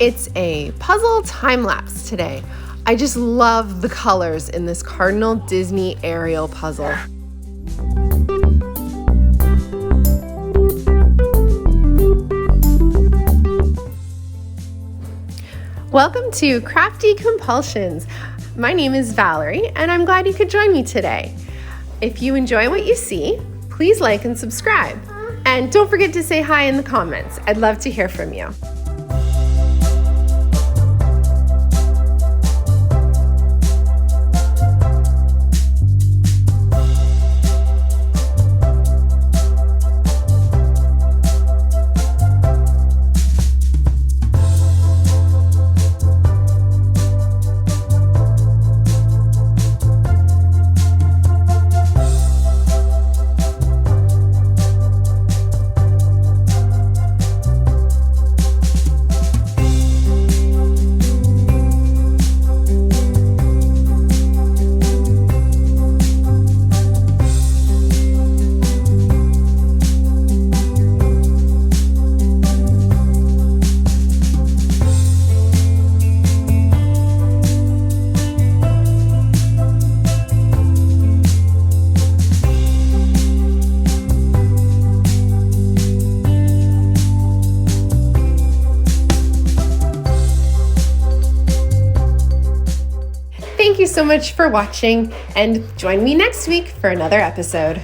It's a puzzle time lapse today. I just love the colors in this Cardinal Disney Arial puzzle. Welcome to Crafty Compulsions. My name is Valerie, and I'm glad you could join me today. If you enjoy what you see, please like and subscribe. And don't forget to say hi in the comments. I'd love to hear from you. Thank you so much for watching, and join me next week for another episode.